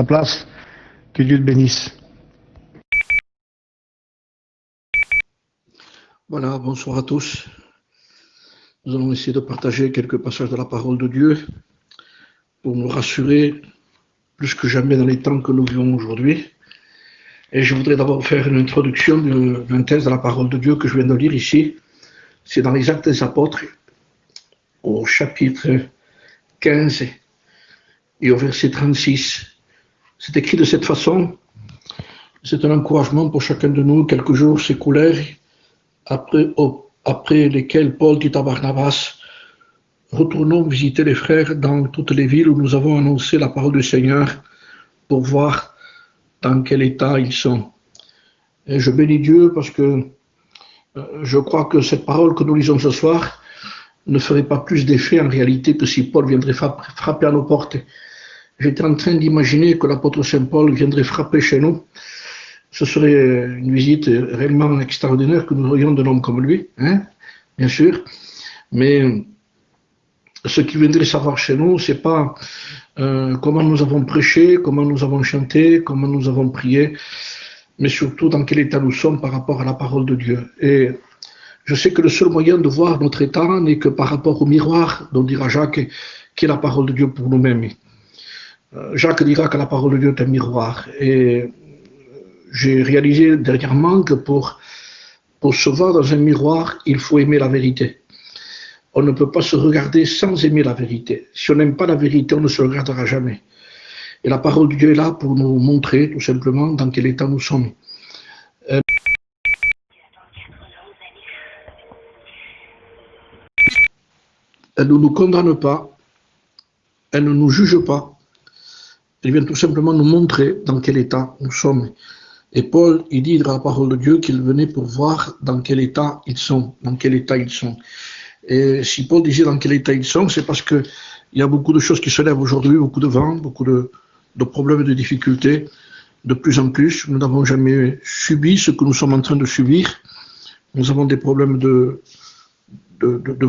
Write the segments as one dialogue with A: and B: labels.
A: la place. Que Dieu te bénisse.
B: Voilà, bonsoir à tous. Nous allons essayer de partager quelques passages de la parole de Dieu pour nous rassurer plus que jamais dans les temps que nous vivons aujourd'hui. Et je voudrais d'abord faire une introduction d'un texte de la parole de Dieu que je viens de lire ici. C'est dans les Actes des Apôtres, au chapitre 15 et au verset 36. C'est écrit de cette façon. C'est un encouragement pour chacun de nous. Quelques jours s'écoulèrent après lesquels Paul dit à Barnabas: retournons visiter les frères dans toutes les villes où nous avons annoncé la parole du Seigneur pour voir dans quel état ils sont. Et je bénis Dieu parce que je crois que cette parole que nous lisons ce soir ne ferait pas plus d'effet en réalité que si Paul viendrait frapper à nos portes. J'étais en train d'imaginer que l'apôtre Saint Paul viendrait frapper chez nous. Ce serait une visite réellement extraordinaire que nous aurions d'un homme comme lui, hein, bien sûr. Mais ce qu'il viendrait savoir chez nous, c'est pas comment nous avons prêché, comment nous avons chanté, comment nous avons prié, mais surtout dans quel état nous sommes par rapport à la parole de Dieu. Et je sais que le seul moyen de voir notre état n'est que par rapport au miroir dont dira Jacques, qui est la parole de Dieu pour nous-mêmes. Jacques dira que la parole de Dieu est un miroir. Et j'ai réalisé dernièrement que pour se voir dans un miroir, il faut aimer la vérité. On ne peut pas se regarder sans aimer la vérité. Si on n'aime pas la vérité, on ne se regardera jamais. Et la parole de Dieu est là pour nous montrer tout simplement dans quel état nous sommes. Elle ne nous condamne pas, elle ne nous juge pas, elle vient tout simplement nous montrer dans quel état nous sommes. Et Paul, il dit dans la parole de Dieu qu'il venait pour voir dans quel état ils sont, dans quel état ils sont. Et si Paul disait dans quel état ils sont, c'est parce qu'il y a beaucoup de choses qui se lèvent aujourd'hui, beaucoup de vent, beaucoup de problèmes et de difficultés, de plus en plus. Nous n'avons jamais subi ce que nous sommes en train de subir. Nous avons des problèmes de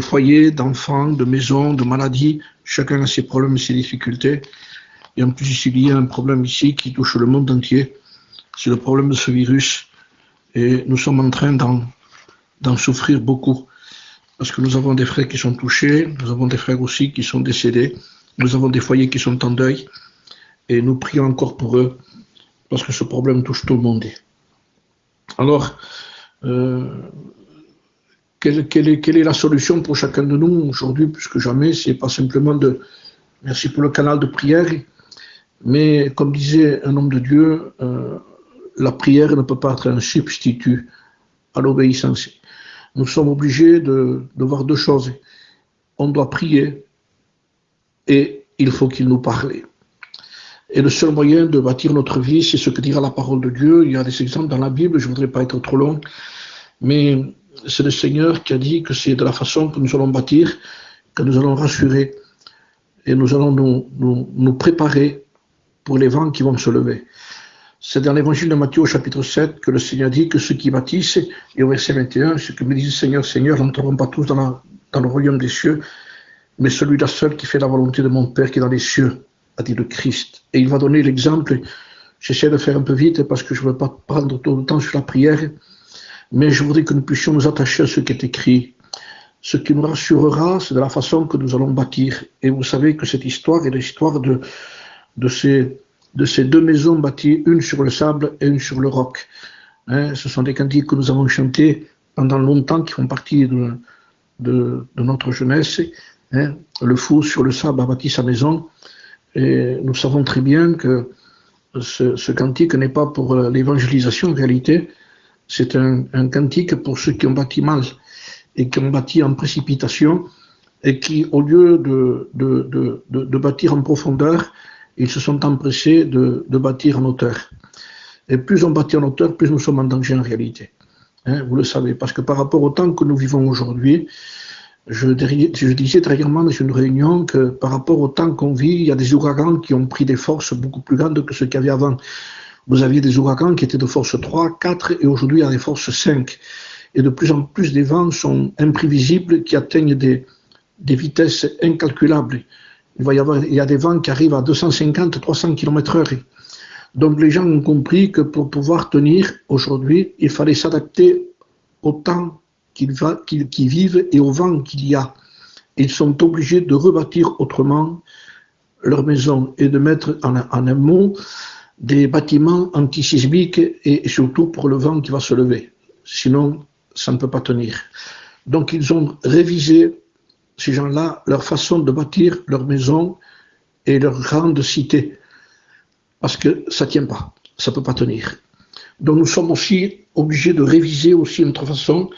B: foyer, d'enfants, de maisons, de maladies. Chacun a ses problèmes et ses difficultés. Et en plus, il y a un problème ici qui touche le monde entier. C'est le problème de ce virus. Et nous sommes en train d'en souffrir beaucoup. Parce que nous avons des frères qui sont touchés, nous avons des frères aussi qui sont décédés, nous avons des foyers qui sont en deuil. Et nous prions encore pour eux, parce que ce problème touche tout le monde. Alors, quelle est la solution pour chacun de nous aujourd'hui, plus que jamais? C'est pas simplement merci pour le canal de prière, mais comme disait un homme de Dieu, la prière ne peut pas être un substitut à l'obéissance. Nous sommes obligés de voir deux choses. On doit prier et il faut qu'il nous parle. Et le seul moyen de bâtir notre vie, c'est ce que dira la parole de Dieu. Il y a des exemples dans la Bible, je ne voudrais pas être trop long, mais c'est le Seigneur qui a dit que c'est de la façon que nous allons bâtir, que nous allons rassurer et nous allons nous préparer pour les vents qui vont se lever. C'est dans l'évangile de Matthieu au chapitre 7 que le Seigneur dit que ceux qui bâtissent, et au verset 21, ceux qui me disent Seigneur, Seigneur, n'entreront pas tous dans le royaume des cieux, mais celui-là seul qui fait la volonté de mon Père qui est dans les cieux, a dit le Christ. Et il va donner l'exemple, j'essaie de faire un peu vite parce que je ne veux pas prendre tout le temps sur la prière, mais je voudrais que nous puissions nous attacher à ce qui est écrit. Ce qui nous rassurera, c'est de la façon que nous allons bâtir. Et vous savez que cette histoire est l'histoire de ces deux maisons bâties, une sur le sable et une sur le roc. Ce sont des cantiques que nous avons chantés pendant longtemps, qui font partie de notre jeunesse. Le fou sur le sable a bâti sa maison. Et nous savons très bien que ce cantique n'est pas pour l'évangélisation en réalité, c'est un cantique pour ceux qui ont bâti mal et qui ont bâti en précipitation et qui, au lieu de bâtir en profondeur, ils se sont empressés de bâtir en hauteur. Et plus on bâtit en hauteur, plus nous sommes en danger en réalité. Vous le savez, parce que par rapport au temps que nous vivons aujourd'hui, je disais dernièrement dans une réunion que par rapport au temps qu'on vit, il y a des ouragans qui ont pris des forces beaucoup plus grandes que ce qu'il y avait avant. Vous aviez des ouragans qui étaient de force 3, 4 et aujourd'hui il y a des forces 5. Et de plus en plus des vents sont imprévisibles qui atteignent des vitesses incalculables. il y a des vents qui arrivent à 250, 300 km/h. Donc les gens ont compris que pour pouvoir tenir aujourd'hui, il fallait s'adapter au temps qu'ils vivent et au vent qu'il y a. Ils sont obligés de rebâtir autrement leur maison et de mettre en un mot des bâtiments antisismiques et surtout pour le vent qui va se lever. Sinon, ça ne peut pas tenir. Donc ils ont révisé, ces gens-là, leur façon de bâtir leur maison et leur grande cité. Parce que ça ne tient pas, ça ne peut pas tenir. Donc nous sommes aussi obligés de réviser aussi notre façon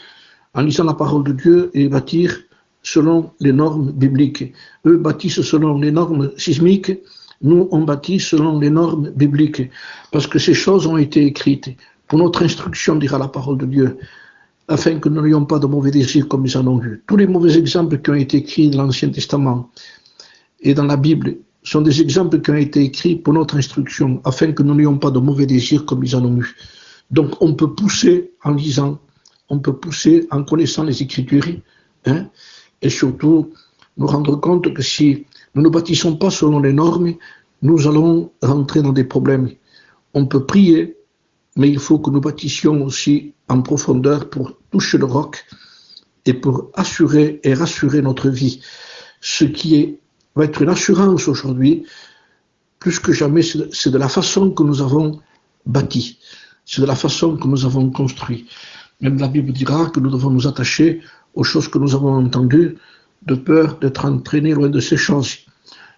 B: en lisant la parole de Dieu et bâtir selon les normes bibliques. Eux bâtissent selon les normes sismiques, nous on bâtit selon les normes bibliques. Parce que ces choses ont été écrites pour notre instruction, dira la parole de Dieu, afin que nous n'ayons pas de mauvais désirs comme nous en avons vu. Tous les mauvais exemples qui ont été écrits dans l'Ancien Testament et dans la Bible sont des exemples qui ont été écrits pour notre instruction, afin que nous n'ayons pas de mauvais désirs comme ils en ont eu. Donc on peut pousser en lisant, on peut pousser en connaissant les Écritures, hein, et surtout nous rendre compte que si nous ne bâtissons pas selon les normes, nous allons rentrer dans des problèmes. On peut prier, mais il faut que nous bâtissions aussi en profondeur pour toucher le roc et pour assurer et rassurer notre vie. Ce qui va être une assurance aujourd'hui, plus que jamais, c'est de la façon que nous avons bâti, c'est de la façon que nous avons construit. Même la Bible dira que nous devons nous attacher aux choses que nous avons entendues, de peur d'être entraînés loin de ces choses.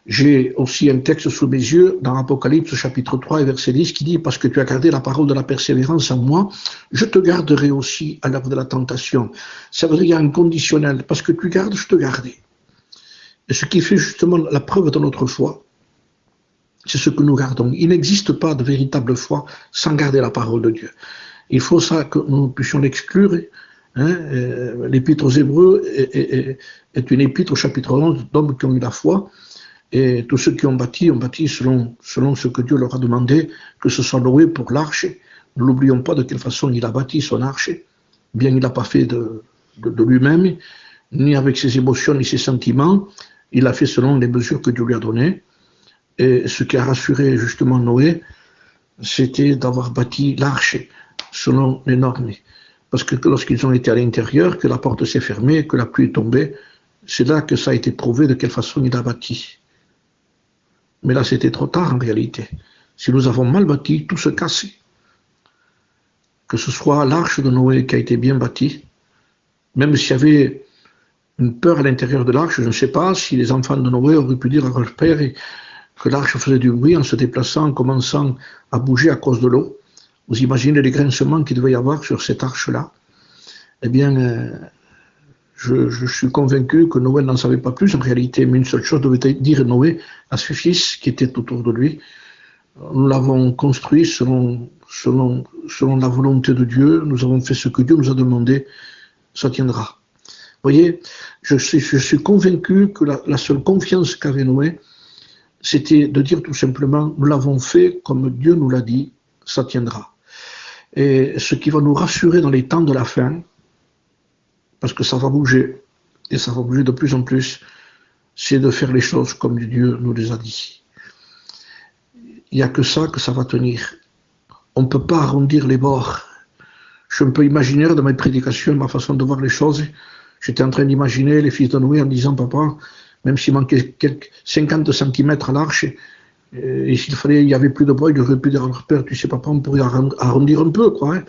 B: J'ai aussi un texte sous mes yeux dans Apocalypse chapitre 3 et verset 10 qui dit « Parce que tu as gardé la parole de la persévérance en moi, je te garderai aussi à l'heure de la tentation. » Ça veut dire qu'il y a un conditionnel. Parce que tu gardes, je te garderai. Et ce qui fait justement la preuve de notre foi, c'est ce que nous gardons. Il n'existe pas de véritable foi sans garder la parole de Dieu. Il faut ça que nous puissions l'exclure. Hein, l'épître aux Hébreux est une épître au chapitre 11 d'hommes qui ont eu la foi. Et tous ceux qui ont bâti selon ce que Dieu leur a demandé, que ce soit Noé pour l'arche. Ne l'oublions pas de quelle façon il a bâti son arche. Bien il n'a pas fait de lui-même, ni avec ses émotions, ni ses sentiments. Il l'a fait selon les mesures que Dieu lui a données. Et ce qui a rassuré justement Noé, c'était d'avoir bâti l'arche selon les normes. Parce que lorsqu'ils ont été à l'intérieur, que la porte s'est fermée, que la pluie est tombée, c'est là que ça a été prouvé de quelle façon il a bâti. Mais là, c'était trop tard en réalité. Si nous avons mal bâti, tout se casse. Que ce soit l'arche de Noé qui a été bien bâtie, même s'il y avait une peur à l'intérieur de l'arche, je ne sais pas si les enfants de Noé auraient pu dire à leur père que l'arche faisait du bruit en se déplaçant, en commençant à bouger à cause de l'eau. Vous imaginez les grincements qu'il devait y avoir sur cette arche-là. Eh bien, je suis convaincu que Noé n'en savait pas plus en réalité, mais une seule chose devait dire Noé à ses fils qui étaient autour de lui. Nous l'avons construit selon la volonté de Dieu, nous avons fait ce que Dieu nous a demandé, ça tiendra. Vous voyez, je suis convaincu que la seule confiance qu'avait Noé, c'était de dire tout simplement, nous l'avons fait comme Dieu nous l'a dit, ça tiendra. Et ce qui va nous rassurer dans les temps de la fin, parce que ça va bouger, et ça va bouger de plus en plus, c'est de faire les choses comme Dieu nous les a dit. Il n'y a que ça va tenir. On ne peut pas arrondir les bords. Je peux imaginer dans mes prédications, ma façon de voir les choses, j'étais en train d'imaginer les fils de Noé en disant, papa, même s'il manquait 50 cm à l'arche, et il y avait plus de bois, ils auraient pu dire à leur père, tu sais papa, on pourrait arrondir un peu, quoi. Hein.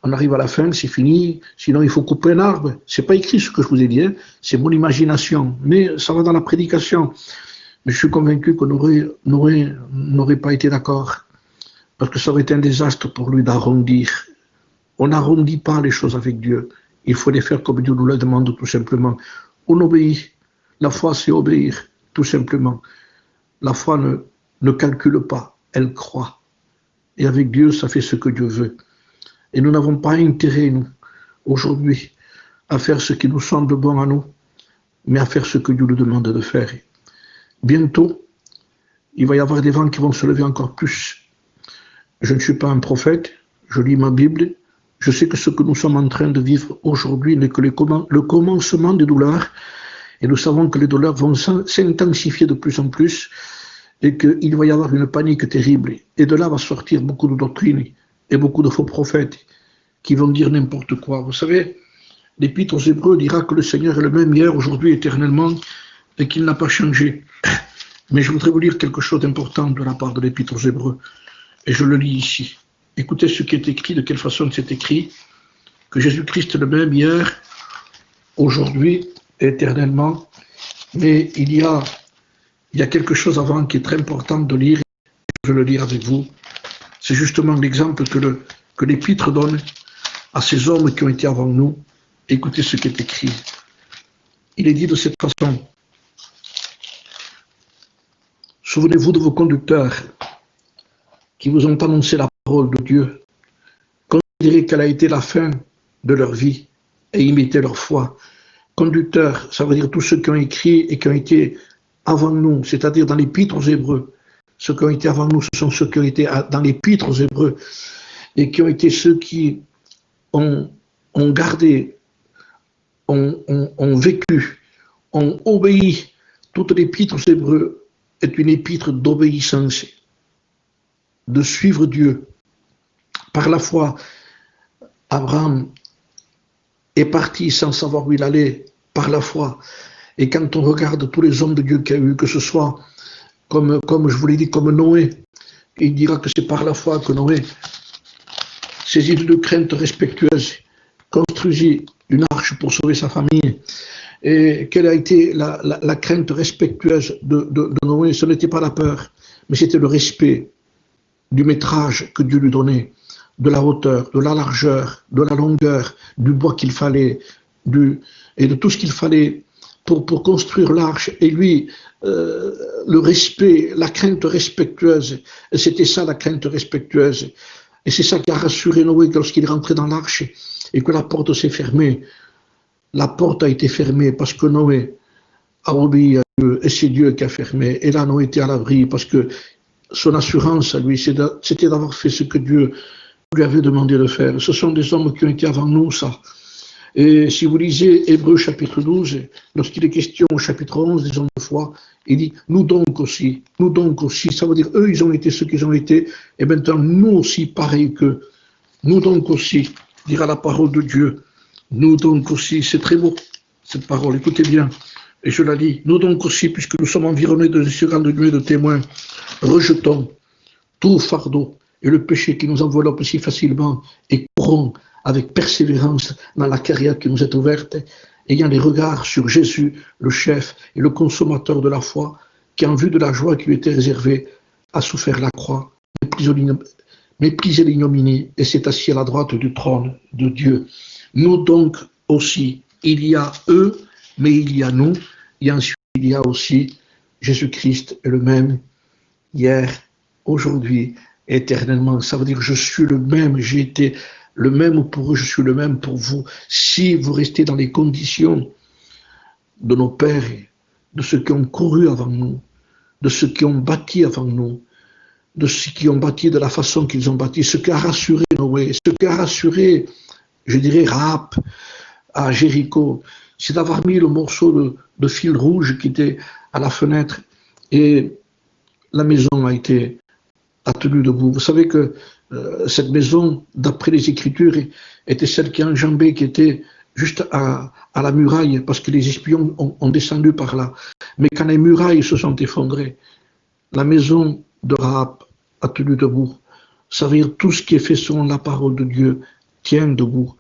B: On arrive à la fin, c'est fini, sinon il faut couper un arbre. C'est pas écrit ce que je vous ai dit, hein. C'est mon imagination, mais ça va dans la prédication. Mais je suis convaincu que Noé n'aurait pas été d'accord, parce que ça aurait été un désastre pour lui d'arrondir. On n'arrondit pas les choses avec Dieu. Il faut les faire comme Dieu nous le demande, tout simplement. On obéit. La foi, c'est obéir, tout simplement. La foi ne calcule pas, elle croit. Et avec Dieu, ça fait ce que Dieu veut. Et nous n'avons pas intérêt, nous, aujourd'hui, à faire ce qui nous semble bon à nous, mais à faire ce que Dieu nous demande de faire. Bientôt, il va y avoir des vents qui vont se lever encore plus. Je ne suis pas un prophète, je lis ma Bible, je sais que ce que nous sommes en train de vivre aujourd'hui n'est que le commencement des douleurs, Et nous savons que les douleurs vont s'intensifier de plus en plus et qu'il va y avoir une panique terrible. Et de là va sortir beaucoup de doctrines et beaucoup de faux prophètes qui vont dire n'importe quoi. Vous savez, l'Épître aux Hébreux dira que le Seigneur est le même hier, aujourd'hui, éternellement, et qu'il n'a pas changé. Mais je voudrais vous lire quelque chose d'important de la part de l'Épître aux Hébreux. Et je le lis ici. Écoutez ce qui est écrit, de quelle façon c'est écrit, que Jésus-Christ est le même hier, aujourd'hui, éternellement. Mais il y a quelque chose avant qui est très important de lire, je vais le lire avec vous. C'est justement l'exemple que l'Épître donne à ces hommes qui ont été avant nous. Écoutez ce qui est écrit. Il est dit de cette façon. Souvenez-vous de vos conducteurs qui vous ont annoncé la parole de Dieu. Considérez quelle a été la fin de leur vie et imitez leur foi. Conducteurs, ça veut dire tous ceux qui ont écrit et qui ont été avant nous, c'est-à-dire dans l'Épître aux Hébreux. Ceux qui ont été avant nous, ce sont ceux qui ont été dans l'Épître aux Hébreux et qui ont été ceux qui ont gardé, ont vécu, ont obéi. Toute l'Épître aux Hébreux est une épître d'obéissance, de suivre Dieu. Par la foi, Abraham est parti sans savoir où il allait, par la foi. Et quand on regarde tous les hommes de Dieu qu'il y a eu, que ce soit, comme je vous l'ai dit, comme Noé, il dira que c'est par la foi que Noé, saisi de crainte respectueuse, construisit une arche pour sauver sa famille. Et quelle a été la crainte respectueuse de Noé? Ce n'était pas la peur, mais c'était le respect du métrage que Dieu lui donnait, de la hauteur, de la largeur, de la longueur, du bois qu'il fallait, et de tout ce qu'il fallait pour construire l'arche. Et lui, le respect, la crainte respectueuse, c'était ça la crainte respectueuse. Et c'est ça qui a rassuré Noé lorsqu'il est rentré dans l'arche et que la porte s'est fermée. La porte a été fermée parce que Noé a obéi à Dieu et c'est Dieu qui a fermé. Et là, Noé était à l'abri parce que son assurance à lui, c'était d'avoir fait ce que Dieu lui avait demandé de faire. Ce sont des hommes qui ont été avant nous, ça. Et si vous lisez Hébreux chapitre 12, lorsqu'il est question au chapitre 11 des hommes de foi, il dit nous donc aussi, ça veut dire eux ils ont été ce qu'ils ont été, et maintenant nous aussi pareil qu'eux, nous donc aussi, dira la parole de Dieu, nous donc aussi, c'est très beau cette parole, écoutez bien, et je la lis, nous donc aussi, puisque nous sommes environnés de si grande nuée de témoins, rejetons tout fardeau et le péché qui nous enveloppe si facilement et courons avec persévérance dans la carrière qui nous est ouverte, ayant les regards sur Jésus, le chef et le consommateur de la foi, qui en vue de la joie qui lui était réservée, a souffert la croix, méprisé l'ignominie et s'est assis à la droite du trône de Dieu. Nous donc aussi, il y a eux, mais il y a nous, et ensuite il y a aussi Jésus-Christ est le même, hier, aujourd'hui, éternellement. Ça veut dire je suis le même, j'ai été le même pour eux, je suis le même pour vous. Si vous restez dans les conditions de nos pères, de ceux qui ont couru avant nous, de ceux qui ont bâti avant nous, de ceux qui ont bâti de la façon qu'ils ont bâti, ce qui a rassuré Noé, ce qui a rassuré, je dirais, Rahab à Jéricho, c'est d'avoir mis le morceau de fil rouge qui était à la fenêtre et la maison a tenu debout. Vous savez que cette maison, d'après les Écritures, était celle qui enjambait, qui était juste à la muraille, parce que les espions ont descendu par là. Mais quand les murailles se sont effondrées, la maison de Rahab a tenu debout. Ça veut dire tout ce qui est fait selon la parole de Dieu tient debout.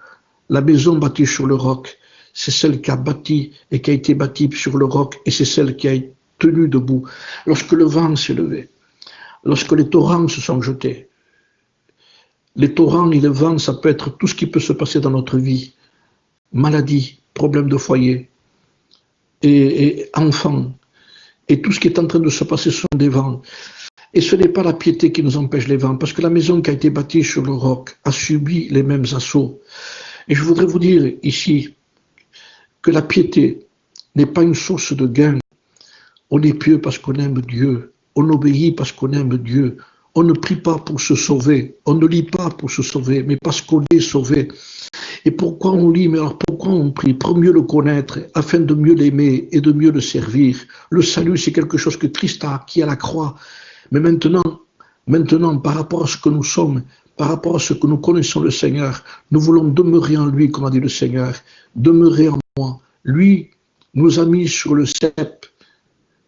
B: La maison bâtie sur le roc, c'est celle qui a bâti et qui a été bâtie sur le roc, et c'est celle qui a tenu debout. Lorsque le vent s'est levé, lorsque les torrents se sont jetés, les torrents et le vent, ça peut être tout ce qui peut se passer dans notre vie. Maladie, problème de foyer, et enfants, et tout ce qui est en train de se passer sont des vents. Et ce n'est pas la piété qui nous empêche les vents, parce que la maison qui a été bâtie sur le roc a subi les mêmes assauts. Et je voudrais vous dire ici que la piété n'est pas une source de gain. On est pieux parce qu'on aime Dieu, on obéit parce qu'on aime Dieu, On ne prie pas pour se sauver, on ne lit pas pour se sauver, mais parce qu'on est sauvé. Et pourquoi on lit, mais alors pourquoi on prie? Pour mieux le connaître, afin de mieux l'aimer et de mieux le servir. Le salut, c'est quelque chose que Christ a acquis à la croix. Mais maintenant, par rapport à ce que nous sommes, par rapport à ce que nous connaissons le Seigneur, nous voulons demeurer en lui, comme a dit le Seigneur. Demeurer en moi. Lui nous a mis sur le cep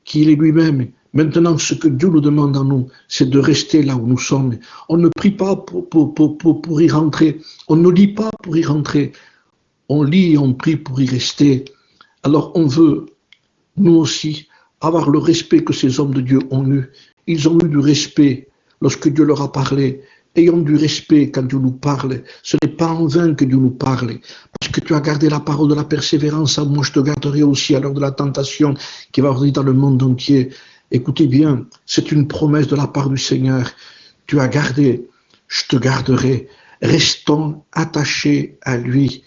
B: qu'il est lui-même. Maintenant, ce que Dieu nous demande en nous, c'est de rester là où nous sommes. On ne prie pas pour y rentrer. On ne lit pas pour y rentrer. On lit et on prie pour y rester. Alors on veut, nous aussi, avoir le respect que ces hommes de Dieu ont eu. Ils ont eu du respect lorsque Dieu leur a parlé. Ayons du respect quand Dieu nous parle. Ce n'est pas en vain que Dieu nous parle. Parce que tu as gardé la parole de la persévérance. Moi, je te garderai aussi à l'heure de la tentation qui va arriver dans le monde entier. Écoutez bien, c'est une promesse de la part du Seigneur. Tu as gardé, je te garderai. Restons attachés à lui.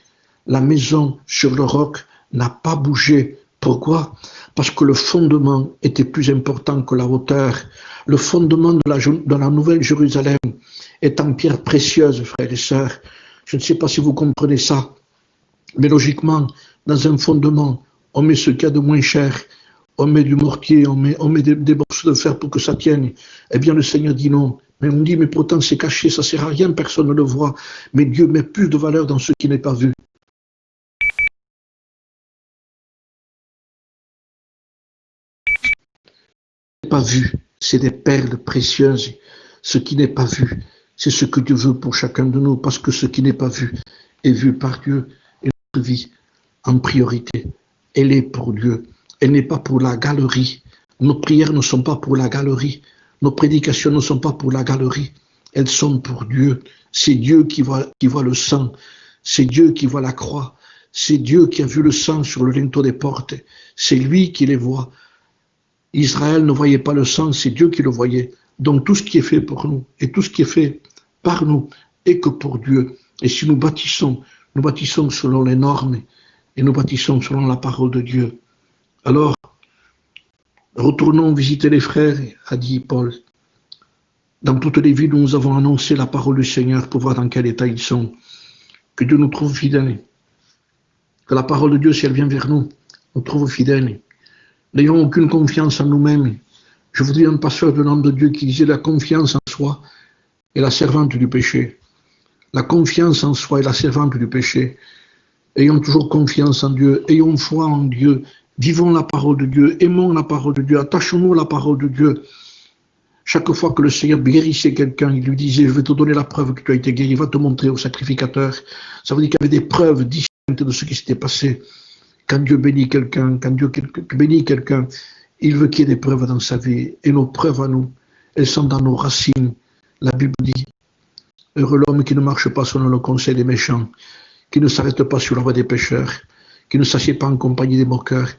B: La maison sur le roc n'a pas bougé. Pourquoi? Parce que le fondement était plus important que la hauteur. Le fondement de la Nouvelle Jérusalem est en pierre précieuse, frères et sœurs. Je ne sais pas si vous comprenez ça, mais logiquement, dans un fondement, on met ce qu'il y a de moins cher, on met du mortier, on met des morceaux de fer pour que ça tienne. Eh bien, le Seigneur dit non. Mais on dit, mais pourtant c'est caché, ça ne sert à rien, personne ne le voit. Mais Dieu met plus de valeur dans ce qui n'est pas vu. Pas vu, c'est des perles précieuses. Ce qui n'est pas vu, c'est ce que Dieu veut pour chacun de nous, parce que ce qui n'est pas vu est vu par Dieu. Et notre vie, en priorité, elle est pour Dieu. Elle n'est pas pour la galerie. Nos prières ne sont pas pour la galerie. Nos prédications ne sont pas pour la galerie. Elles sont pour Dieu. C'est Dieu qui voit le sang. C'est Dieu qui voit la croix. C'est Dieu qui a vu le sang sur le linteau des portes. C'est lui qui les voit. Israël ne voyait pas le sang, c'est Dieu qui le voyait. Donc tout ce qui est fait pour nous et tout ce qui est fait par nous est que pour Dieu. Et si nous bâtissons selon les normes et nous bâtissons selon la parole de Dieu. Alors, retournons visiter les frères, a dit Paul. Dans toutes les villes où nous avons annoncé la parole du Seigneur pour voir dans quel état ils sont. Que Dieu nous trouve fidèles. Que la parole de Dieu, si elle vient vers nous, nous trouve fidèles. N'ayons aucune confiance en nous-mêmes. Je vous dis un pasteur de l'homme de Dieu qui disait la confiance en soi est la servante du péché. La confiance en soi est la servante du péché. Ayons toujours confiance en Dieu, ayons foi en Dieu, vivons la parole de Dieu, aimons la parole de Dieu, attachons-nous à la parole de Dieu. Chaque fois que le Seigneur guérissait quelqu'un, il lui disait, je vais te donner la preuve que tu as été guéri, il va te montrer au sacrificateur. Ça veut dire qu'il y avait des preuves distinctes de ce qui s'était passé. Quand Dieu bénit quelqu'un, il veut qu'il y ait des preuves dans sa vie. Et nos preuves à nous, elles sont dans nos racines. La Bible dit, heureux l'homme qui ne marche pas selon le conseil des méchants, qui ne s'arrête pas sur la voie des pécheurs, qui ne s'assied pas en compagnie des moqueurs,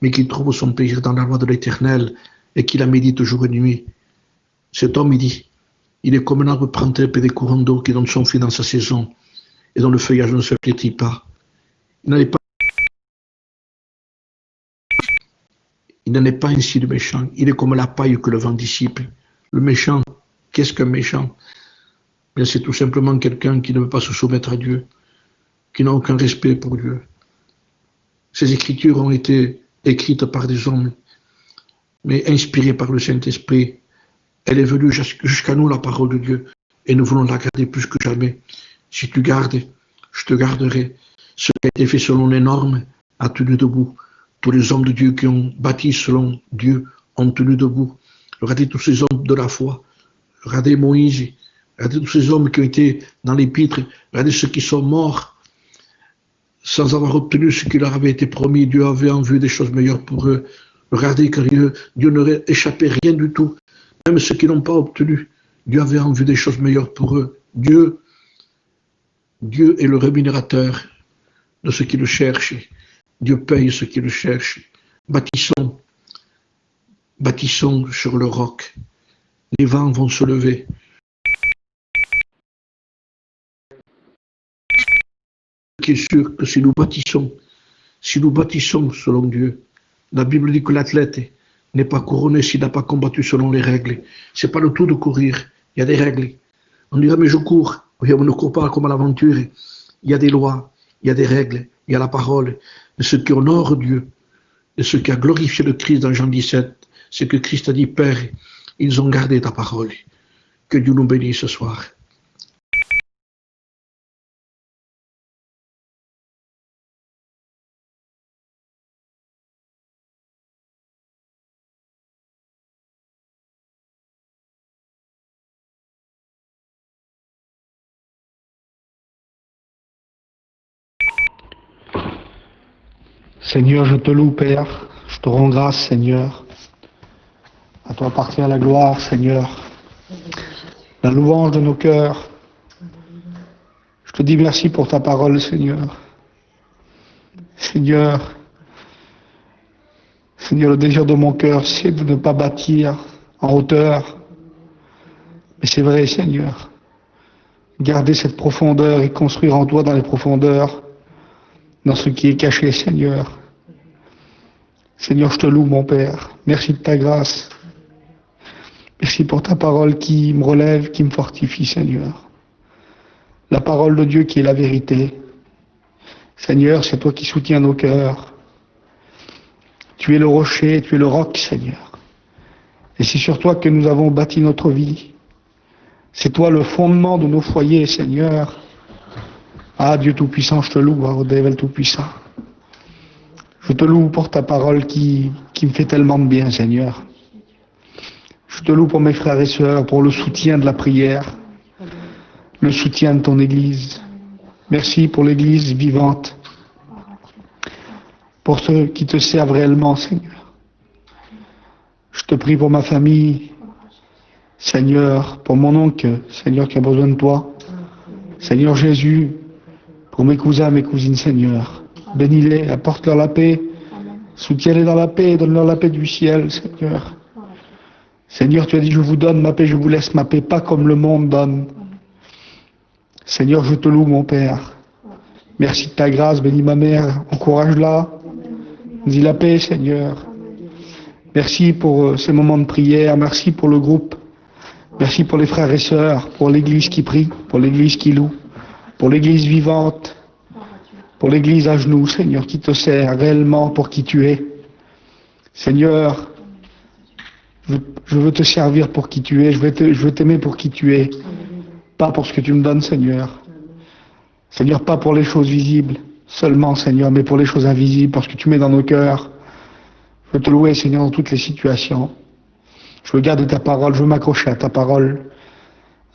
B: mais qui trouve son plaisir dans la loi de l'Éternel et qui la médite jour et nuit. Cet homme, il dit, il est comme un arbre planté près des courants d'eau qui donne son fruit dans sa saison et dont le feuillage ne se flétrit pas. Il n'en est pas ainsi de méchant. Il est comme la paille que le vent dissipe. Le méchant, qu'est-ce qu'un méchant? Bien, c'est tout simplement quelqu'un qui ne veut pas se soumettre à Dieu, qui n'a aucun respect pour Dieu. Ces écritures ont été écrites par des hommes, mais inspirées par le Saint-Esprit. Elle est venue jusqu'à nous, la parole de Dieu, et nous voulons la garder plus que jamais. Si tu gardes, je te garderai. Ce qui a été fait selon les normes a tenu debout. Tous les hommes de Dieu qui ont bâti selon Dieu ont tenu debout. Regardez tous ces hommes de la foi. Regardez Moïse. Regardez tous ces hommes qui ont été dans l'épître. Regardez ceux qui sont morts sans avoir obtenu ce qui leur avait été promis. Dieu avait en vue des choses meilleures pour eux. Regardez que Dieu n'aurait échappé rien du tout. Même ceux qui n'ont pas obtenu, Dieu avait en vue des choses meilleures pour eux. Dieu est le rémunérateur de ceux qui le cherchent. Dieu paye ceux qui le cherchent. Bâtissons sur le roc. Les vents vont se lever. Ce qui est sûr que si nous bâtissons selon Dieu, la Bible dit que l'athlète n'est pas couronné s'il n'a pas combattu selon les règles. C'est pas le tout de courir, il y a des règles. On dirait, mais je cours. Oui, on ne court pas comme à l'aventure. Il y a des lois, il y a des règles, il y a la parole de ceux qui honorent Dieu, de ceux qui a glorifié le Christ dans Jean 17. C'est que Christ a dit, Père, ils ont gardé ta parole. Que Dieu nous bénisse ce soir.
A: Seigneur, je te loue, Père. Je te rends grâce, Seigneur. À toi appartient la gloire, Seigneur. La louange de nos cœurs. Je te dis merci pour ta parole, Seigneur. Seigneur, Seigneur, le désir de mon cœur, c'est de ne pas bâtir en hauteur. Mais c'est vrai, Seigneur. Garder cette profondeur et construire en toi dans les profondeurs, dans ce qui est caché, Seigneur. Seigneur, je te loue, mon Père. Merci de ta grâce. Merci pour ta parole qui me relève, qui me fortifie, Seigneur. La parole de Dieu qui est la vérité. Seigneur, c'est toi qui soutiens nos cœurs. Tu es le rocher, tu es le roc, Seigneur. Et c'est sur toi que nous avons bâti notre vie. C'est toi le fondement de nos foyers, Seigneur. Ah, Dieu Tout-Puissant, je te loue, oh Dével Tout-Puissant. Je te loue pour ta parole qui me fait tellement de bien, Seigneur. Je te loue pour mes frères et sœurs, pour le soutien de la prière, le soutien de ton Église. Merci pour l'Église vivante, pour ceux qui te servent réellement, Seigneur. Je te prie pour ma famille, Seigneur, pour mon oncle, Seigneur, qui a besoin de toi. Seigneur Jésus, pour mes cousins, mes cousines, Seigneur. Bénis-les, apporte-leur la paix, soutiens-les dans la paix, donne-leur la paix du ciel, Seigneur. Seigneur, tu as dit, je vous donne ma paix, je vous laisse ma paix, pas comme le monde donne. Seigneur, je te loue, mon Père. Merci de ta grâce, bénis ma mère, encourage-la. Dis la paix, Seigneur. Merci pour ces moments de prière, merci pour le groupe. Merci pour les frères et sœurs, pour l'Église qui prie, pour l'Église qui loue, pour l'Église vivante, pour l'Église à genoux, Seigneur, qui te sert réellement pour qui tu es. Seigneur, je veux te servir pour qui tu es, je veux t'aimer pour qui tu es, pas pour ce que tu me donnes, Seigneur. Seigneur, pas pour les choses visibles seulement, Seigneur, mais pour les choses invisibles, parce que tu mets dans nos cœurs. Je veux te louer, Seigneur, dans toutes les situations. Je veux garder ta parole, je veux m'accrocher à ta parole.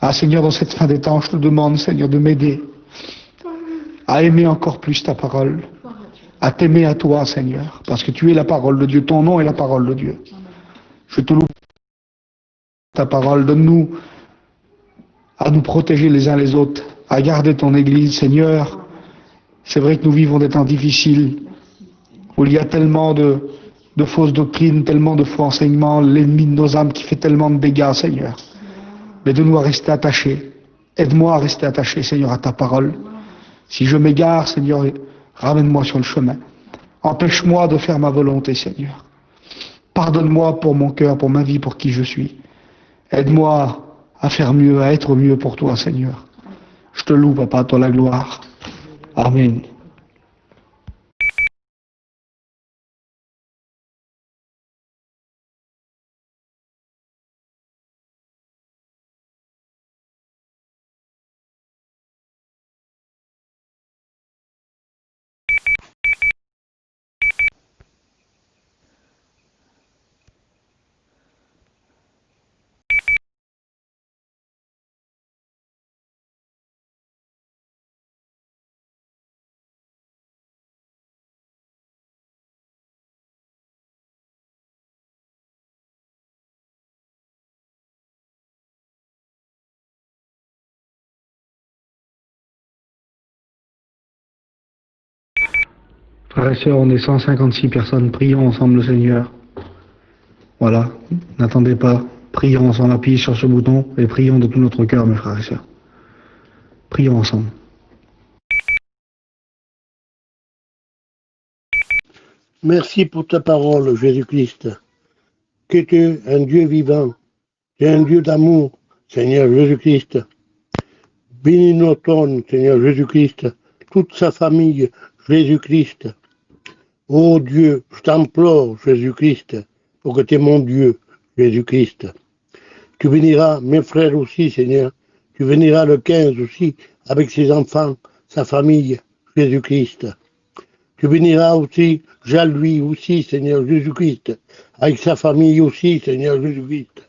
A: Ah, Seigneur, dans cette fin des temps, je te demande, Seigneur, de m'aider à aimer encore plus ta parole, à t'aimer à toi, Seigneur, parce que tu es la parole de Dieu, ton nom est la parole de Dieu. Je te loue ta parole, donne-nous à nous protéger les uns les autres, à garder ton Église, Seigneur. C'est vrai que nous vivons des temps difficiles, où il y a tellement de fausses doctrines, tellement de faux enseignements, l'ennemi de nos âmes qui fait tellement de dégâts, Seigneur. Mais de nous à rester attachés. Aide-moi à rester attaché, Seigneur, à ta parole. Si je m'égare, Seigneur, ramène-moi sur le chemin. Empêche-moi de faire ma volonté, Seigneur. Pardonne-moi pour mon cœur, pour ma vie, pour qui je suis. Aide-moi à faire mieux, à être mieux pour toi, Seigneur. Je te loue, Papa, à toi la gloire. Amen. Frères et sœurs, on est 156 personnes, prions ensemble le Seigneur. Voilà, n'attendez pas, prions ensemble, appuyez sur ce bouton et prions de tout notre cœur, mes frères et sœurs. Prions ensemble.
C: Merci pour ta parole, Jésus-Christ. Que tu es un Dieu vivant, tu es un Dieu d'amour, Seigneur Jésus-Christ. Bénis notre Seigneur Jésus-Christ, toute sa famille, Jésus-Christ. Ô Dieu, je t'implore, Jésus-Christ, pour que tu es mon Dieu, Jésus-Christ. Tu béniras mes frères aussi, Seigneur. Tu béniras le 15 aussi, avec ses enfants, sa famille, Jésus-Christ. Tu béniras aussi Jean-Louis aussi, Seigneur Jésus-Christ, avec sa famille aussi, Seigneur Jésus-Christ.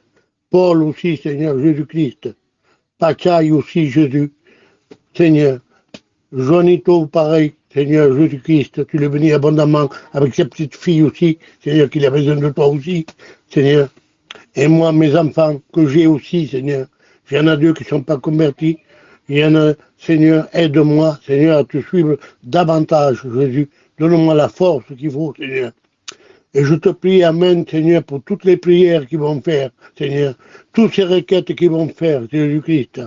C: Paul aussi, Seigneur Jésus-Christ. Pachaï aussi, Jésus, Seigneur. Joanito, pareil, Seigneur Jésus-Christ, tu le bénis abondamment avec sa petite fille aussi, Seigneur, qu'il a besoin de toi aussi, Seigneur. Et moi, mes enfants, que j'ai aussi, Seigneur. Il y en a deux qui ne sont pas convertis. Il y en a, Seigneur, aide-moi, Seigneur, à te suivre davantage, Jésus. Donne-moi la force qu'il faut, Seigneur. Et je te prie, Amen, Seigneur, pour toutes les prières qu'ils vont faire, Seigneur. Toutes ces requêtes qu'ils vont faire, Jésus-Christ.